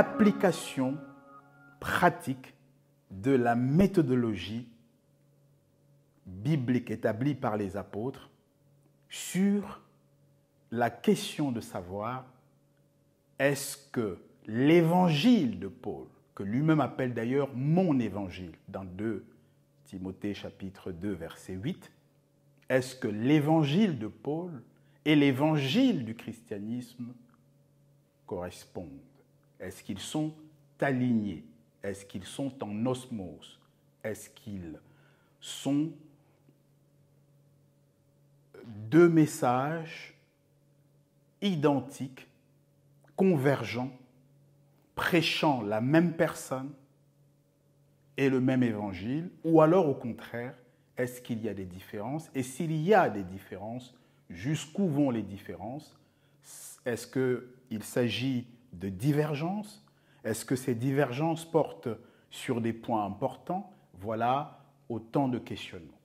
l'application pratique de la méthodologie biblique établie par les apôtres sur la question de savoir est-ce que l'évangile de Paul, que lui-même appelle d'ailleurs mon évangile dans 2 Timothée chapitre 2 verset 8, est-ce que l'évangile de Paul et l'évangile du christianisme correspondent? Est-ce qu'ils sont alignés? Est-ce qu'ils sont en osmose? Est-ce qu'ils sont deux messages identiques, convergents, prêchant la même personne et le même évangile? Ou alors, au contraire, est-ce qu'il y a des différences? Et s'il y a des différences, jusqu'où vont les différences? Est-ce qu'il s'agit de divergences? Est-ce que ces divergences portent sur des points importants? Voilà autant de questionnements.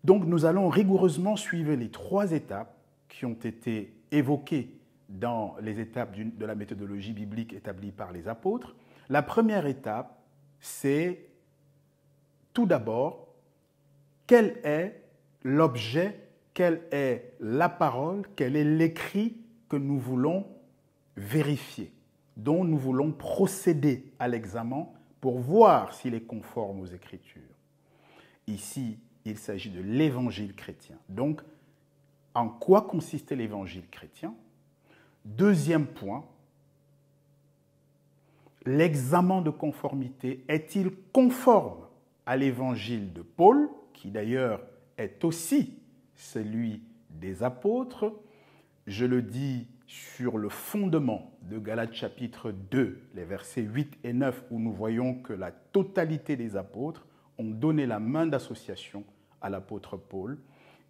Donc nous allons rigoureusement suivre les 3 étapes qui ont été évoquées dans les étapes de la méthodologie biblique établie par les apôtres. La première étape, c'est tout d'abord quel est l'objet, quelle est la parole, quel est l'écrit que nous voulons vérifier, dont nous voulons procéder à l'examen pour voir s'il est conforme aux Écritures. Ici, il s'agit de l'évangile chrétien. Donc, en quoi consistait l'évangile chrétien? Deuxième point, l'examen de conformité est-il conforme à l'évangile de Paul, qui d'ailleurs est aussi celui des apôtres? Je le dis sur le fondement de Galates chapitre 2, les versets 8 et 9, où nous voyons que la totalité des apôtres ont donné la main d'association à l'apôtre Paul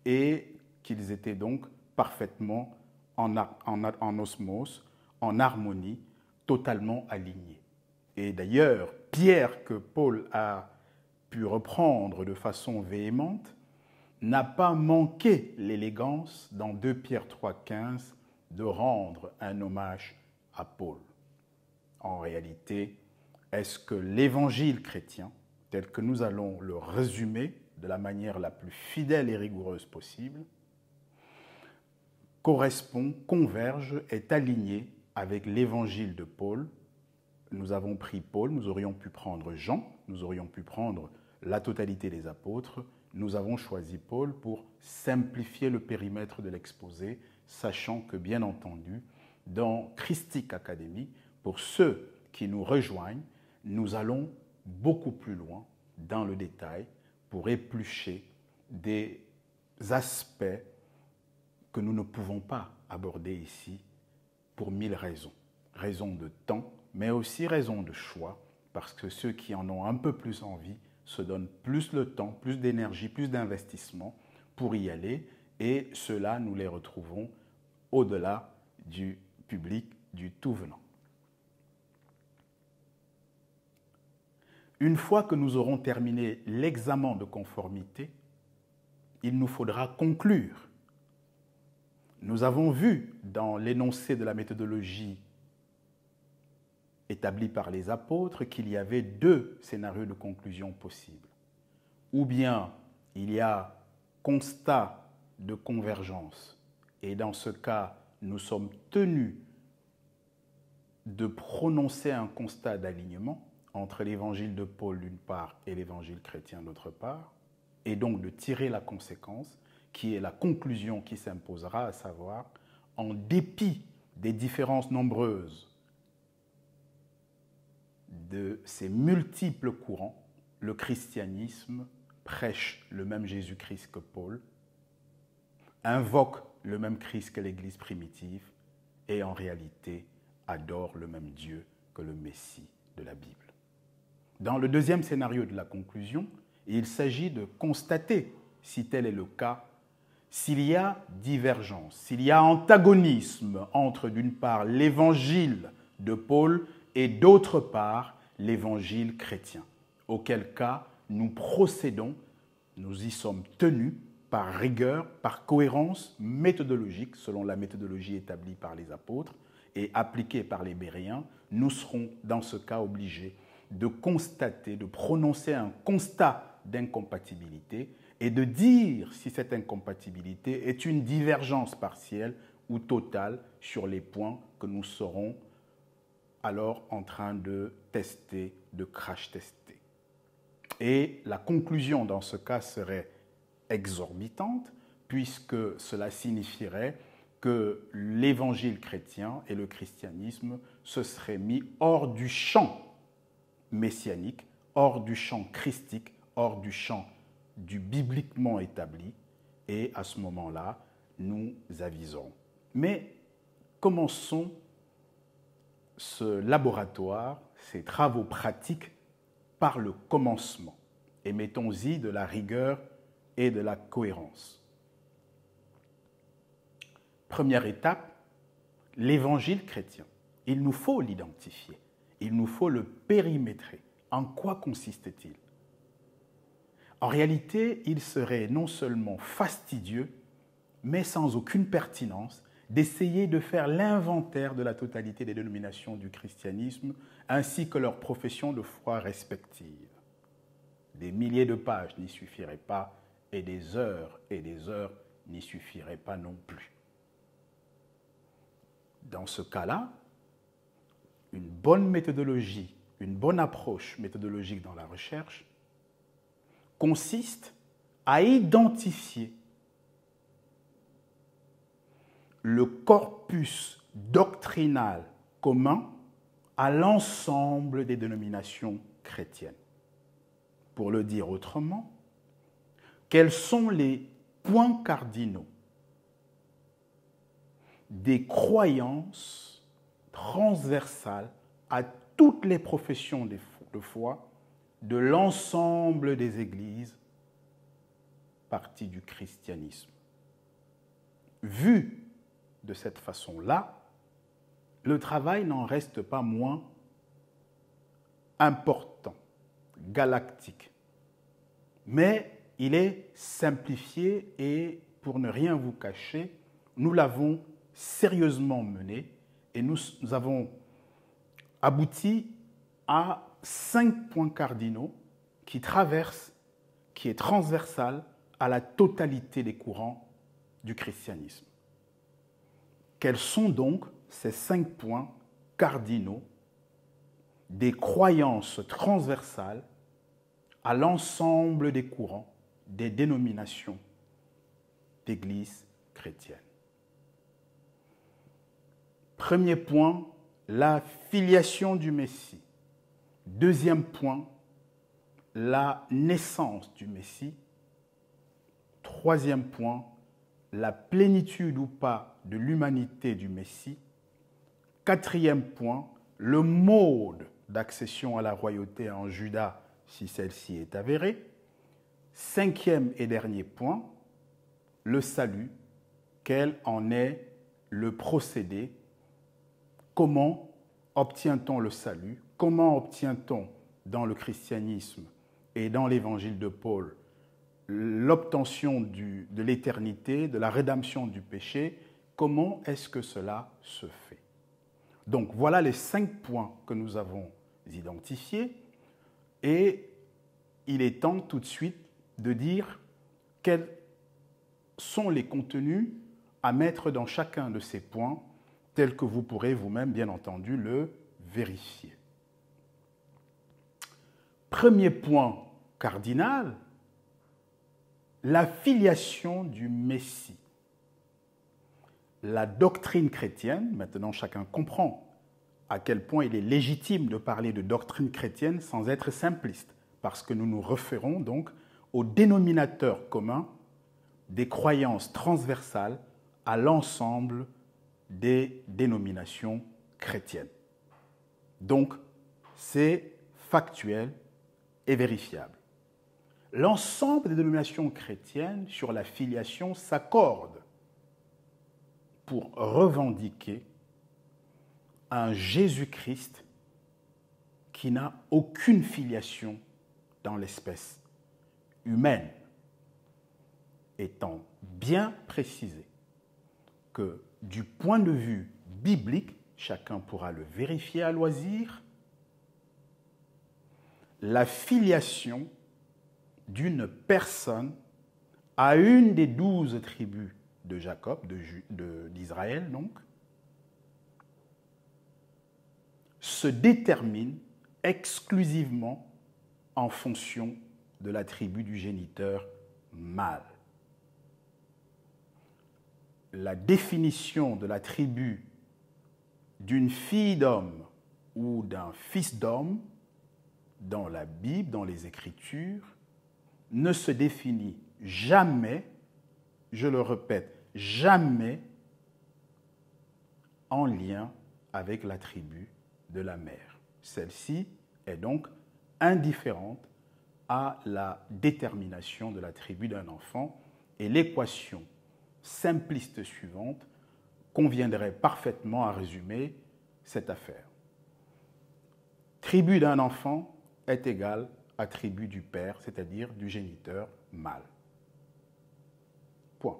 et qu'ils étaient donc parfaitement en osmose, en harmonie, totalement alignés. Et d'ailleurs, Pierre, que Paul a pu reprendre de façon véhémente, n'a pas manqué l'élégance dans 2 Pierre 3,15 de rendre un hommage à Paul. En réalité, est-ce que l'évangile chrétien, tel que nous allons le résumer de la manière la plus fidèle et rigoureuse possible, correspond, converge, est aligné avec l'évangile de Paul? Nous avons pris Paul, nous aurions pu prendre Jean, nous aurions pu prendre la totalité des apôtres. Nous avons choisi Paul pour simplifier le périmètre de l'exposé, sachant que, bien entendu, dans Christique Academy, pour ceux qui nous rejoignent, nous allons beaucoup plus loin dans le détail pour éplucher des aspects que nous ne pouvons pas aborder ici pour 1000 raisons. Raisons de temps, mais aussi raisons de choix, parce que ceux qui en ont un peu plus envie se donnent plus le temps, plus d'énergie, plus d'investissement pour y aller, et ceux-là, nous les retrouvons au-delà du public, du tout venant. Une fois que nous aurons terminé l'examen de conformité, il nous faudra conclure. Nous avons vu dans l'énoncé de la méthodologie établie par les apôtres qu'il y avait 2 scénarios de conclusion possibles. Ou bien il y a constat de convergence, et dans ce cas, nous sommes tenus de prononcer un constat d'alignement entre l'évangile de Paul d'une part et l'évangile chrétien d'autre part, et donc de tirer la conséquence, qui est la conclusion qui s'imposera, à savoir, en dépit des différences nombreuses de ces multiples courants, le christianisme prêche le même Jésus-Christ que Paul, invoque le même Christ que l'Église primitive et en réalité adore le même Dieu que le Messie de la Bible. Dans le deuxième scénario de la conclusion, il s'agit de constater, si tel est le cas, s'il y a divergence, s'il y a antagonisme entre d'une part l'évangile de Paul et d'autre part l'évangile chrétien. Auquel cas, nous procédons, nous y sommes tenus par rigueur, par cohérence méthodologique, selon la méthodologie établie par les apôtres, et appliquée par les Béréens, nous serons dans ce cas obligés de constater, de prononcer un constat d'incompatibilité et de dire si cette incompatibilité est une divergence partielle ou totale sur les points que nous serons alors en train de tester, de crash-tester. Et la conclusion dans ce cas serait exorbitante, puisque cela signifierait que l'évangile chrétien et le christianisme se seraient mis hors du champ messianique, hors du champ christique, hors du champ du bibliquement établi, et à ce moment-là, nous aviserons. Mais commençons ce laboratoire, ces travaux pratiques, par le commencement, et mettons-y de la rigueur et de la cohérence. Première étape, l'évangile chrétien. Il nous faut l'identifier, il nous faut le périmétrer. En quoi consiste-t-il? En réalité, il serait non seulement fastidieux, mais sans aucune pertinence, d'essayer de faire l'inventaire de la totalité des dénominations du christianisme, ainsi que leurs professions de foi respectives. Des milliers de pages n'y suffiraient pas, et des heures n'y suffiraient pas non plus. Dans ce cas-là, une bonne méthodologie, une bonne approche méthodologique dans la recherche consiste à identifier le corpus doctrinal commun à l'ensemble des dénominations chrétiennes. Pour le dire autrement, quels sont les points cardinaux des croyances transversales à toutes les professions de foi de l'ensemble des églises parties du christianisme. Vu de cette façon-là, le travail n'en reste pas moins important, galactique. Mais il est simplifié et, pour ne rien vous cacher, nous l'avons sérieusement mené et nous avons abouti à 5 points cardinaux qui traversent, qui est transversal à la totalité des courants du christianisme. Quels sont donc ces 5 points cardinaux des croyances transversales à l'ensemble des courants, des dénominations d'églises chrétiennes? Premier point, la filiation du Messie. Deuxième point, la naissance du Messie. Troisième point, la plénitude ou pas de l'humanité du Messie. Quatrième point, le mode d'accession à la royauté en Juda si celle-ci est avérée. Cinquième et dernier point, le salut, quel en est le procédé, comment obtient-on le salut, comment obtient-on dans le christianisme et dans l'évangile de Paul l'obtention de l'éternité, de la rédemption du péché, comment est-ce que cela se fait? Donc voilà les 5 points que nous avons identifiés et il est temps tout de suite de dire quels sont les contenus à mettre dans chacun de ces points tels que vous pourrez vous-même, bien entendu, le vérifier. Premier point cardinal, la filiation du Messie. La doctrine chrétienne, maintenant chacun comprend à quel point il est légitime de parler de doctrine chrétienne sans être simpliste, parce que nous nous référons donc au dénominateur commun des croyances transversales à l'ensemble des dénominations chrétiennes. Donc, c'est factuel et vérifiable. L'ensemble des dénominations chrétiennes sur la filiation s'accordent pour revendiquer un Jésus-Christ qui n'a aucune filiation dans l'espèce humaine, étant bien précisé que du point de vue biblique, chacun pourra le vérifier à loisir, la filiation d'une personne à une des 12 tribus de Jacob, d'Israël donc, se détermine exclusivement en fonction de la tribu du géniteur mâle. La définition de la tribu d'une fille d'homme ou d'un fils d'homme dans la Bible, dans les Écritures, ne se définit jamais, je le répète, jamais en lien avec la tribu de la mère. Celle-ci est donc indifférente à la détermination de la tribu d'un enfant et l'équation simpliste suivante conviendrait parfaitement à résumer cette affaire. Tribu d'un enfant est égale à tribu du père, c'est-à-dire du géniteur mâle. Point.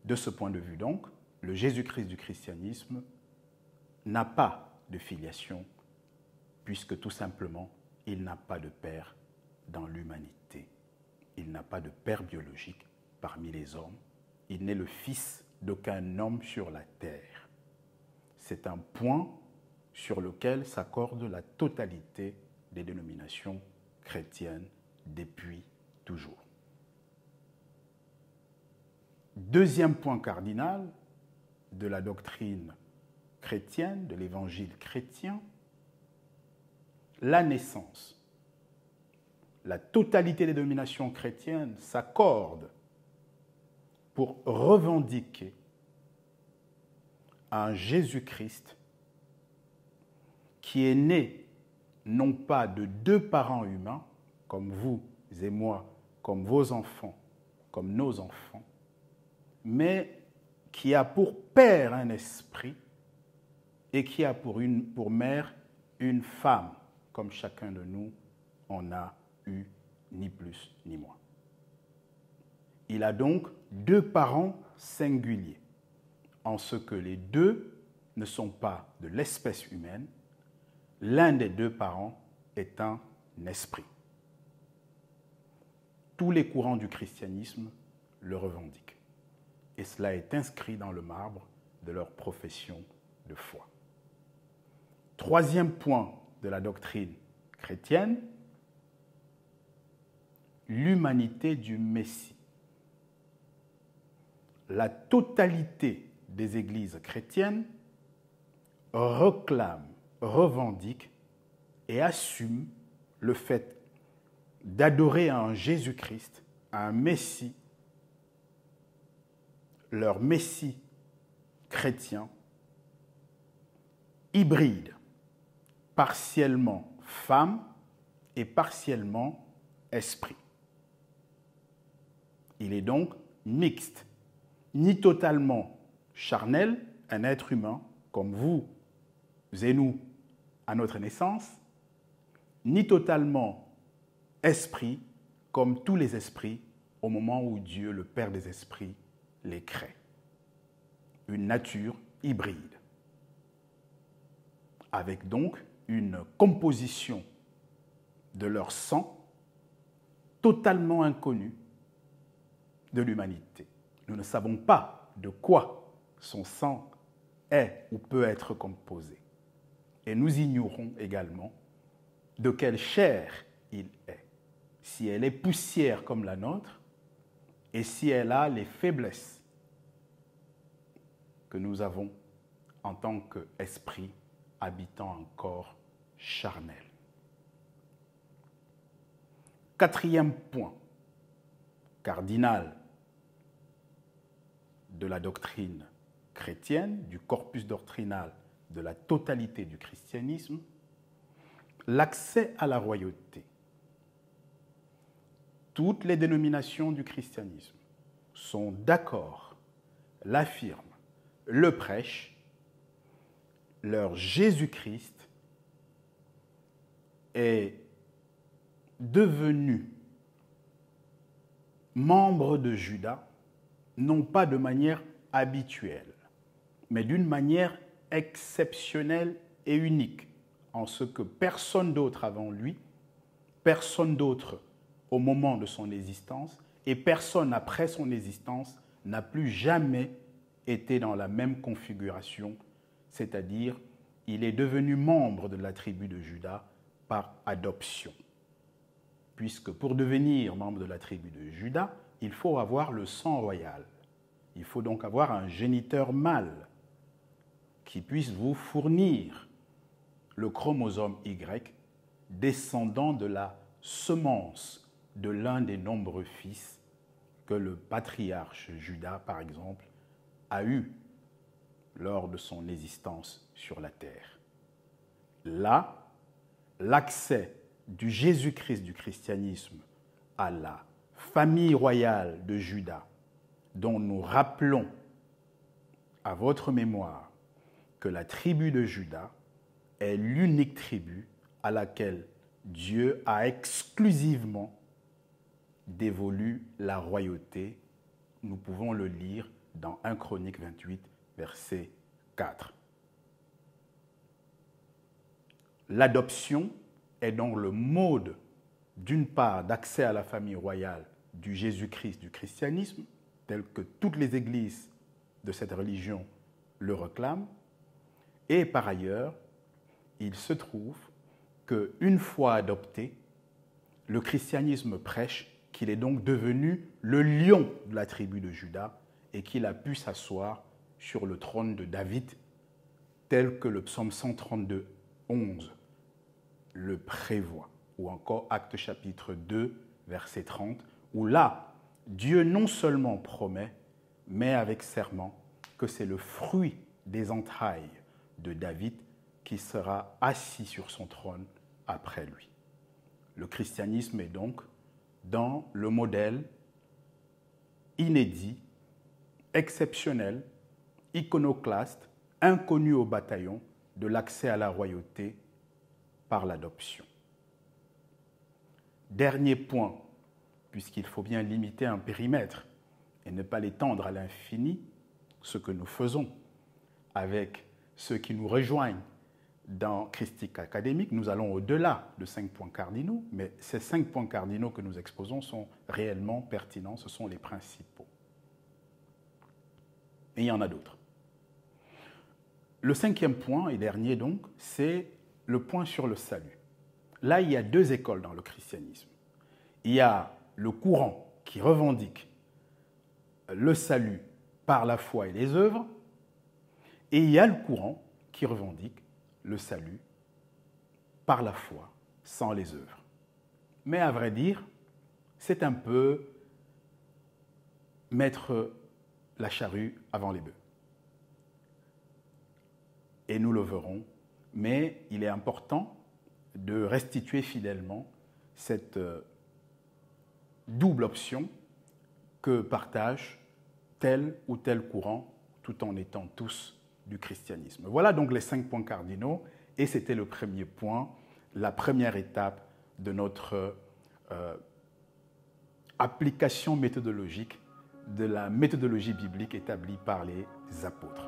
De ce point de vue donc, le Jésus-Christ du christianisme n'a pas de filiation, puisque tout simplement, il n'a pas de père dans l'humanité. Il n'a pas de père biologique parmi les hommes. Il n'est le fils d'aucun homme sur la terre. C'est un point sur lequel s'accorde la totalité des dénominations chrétiennes depuis toujours. Deuxième point cardinal de la doctrine chrétienne, de l'évangile chrétien, la naissance. La totalité des dénominations chrétiennes s'accordent pour revendiquer un Jésus-Christ qui est né non pas de deux parents humains, comme vous et moi, comme vos enfants, comme nos enfants, mais qui a pour père un esprit et qui a pour mère une femme, comme chacun de nous en a eu ni plus ni moins. Il a donc deux parents singuliers, en ce que les deux ne sont pas de l'espèce humaine, l'un des deux parents est un esprit. Tous les courants du christianisme le revendiquent, et cela est inscrit dans le marbre de leur profession de foi. Troisième point de la doctrine chrétienne, l'humanité du Messie. La totalité des églises chrétiennes réclame, revendique et assume le fait d'adorer un Jésus-Christ, un Messie, leur Messie chrétien, hybride, partiellement femme et partiellement esprit. Il est donc mixte, ni totalement charnel, un être humain comme vous et nous à notre naissance, ni totalement esprit comme tous les esprits au moment où Dieu, le Père des esprits, les crée. Une nature hybride, avec donc une composition de leur sang totalement inconnue de l'humanité. Nous ne savons pas de quoi son sang est ou peut être composé. Et nous ignorons également de quelle chair il est. Si elle est poussière comme la nôtre et si elle a les faiblesses que nous avons en tant qu'esprit habitant un corps charnel. Quatrième point cardinal de la doctrine chrétienne, du corpus doctrinal de la totalité du christianisme, l'accès à la royauté. Toutes les dénominations du christianisme sont d'accord, l'affirment, le prêchent, leur Jésus-Christ est devenu membre de Juda, non pas de manière habituelle, mais d'une manière exceptionnelle et unique, en ce que personne d'autre avant lui, personne d'autre au moment de son existence et personne après son existence n'a plus jamais été dans la même configuration, c'est-à-dire il est devenu membre de la tribu de Juda par adoption. Puisque pour devenir membre de la tribu de Juda, il faut avoir le sang royal. Il faut donc avoir un géniteur mâle qui puisse vous fournir le chromosome Y descendant de la semence de l'un des nombreux fils que le patriarche Juda, par exemple, a eu lors de son existence sur la terre. Là, l'accès du Jésus-Christ du christianisme à la famille royale de Juda, dont nous rappelons à votre mémoire que la tribu de Juda est l'unique tribu à laquelle Dieu a exclusivement dévolu la royauté. Nous pouvons le lire dans 1 Chronique 28, verset 4. L'adoption est donc le mode, d'une part, d'accès à la famille royale du Jésus-Christ du christianisme, tel que toutes les églises de cette religion le réclament, et par ailleurs, il se trouve qu'une fois adopté, le christianisme prêche qu'il est donc devenu le lion de la tribu de Juda et qu'il a pu s'asseoir sur le trône de David, tel que le psaume 132, 11 le prévoit, ou encore Actes chapitre 2, verset 30, où là, Dieu non seulement promet, mais avec serment, que c'est le fruit des entrailles de David qui sera assis sur son trône après lui. Le christianisme est donc dans le modèle inédit, exceptionnel, iconoclaste, inconnu au bataillon de l'accès à la royauté par l'adoption. Dernier point, puisqu'il faut bien limiter un périmètre et ne pas l'étendre à l'infini, ce que nous faisons avec ceux qui nous rejoignent dans Christique Académique, nous allons au-delà de 5 points cardinaux, mais ces 5 points cardinaux que nous exposons sont réellement pertinents, ce sont les principaux. Et il y en a d'autres. Le 5e point, et dernier donc, c'est le point sur le salut. Là, il y a 2 écoles dans le christianisme. Il y a le courant qui revendique le salut par la foi et les œuvres, et il y a le courant qui revendique le salut par la foi sans les œuvres. Mais à vrai dire, c'est un peu mettre la charrue avant les bœufs. Et nous le verrons, mais il est important de restituer fidèlement cette double option que partagent tel ou tel courant, tout en étant tous du christianisme. Voilà donc les 5 points cardinaux, et c'était le premier point, la première étape de notre application méthodologique de la méthodologie biblique établie par les apôtres.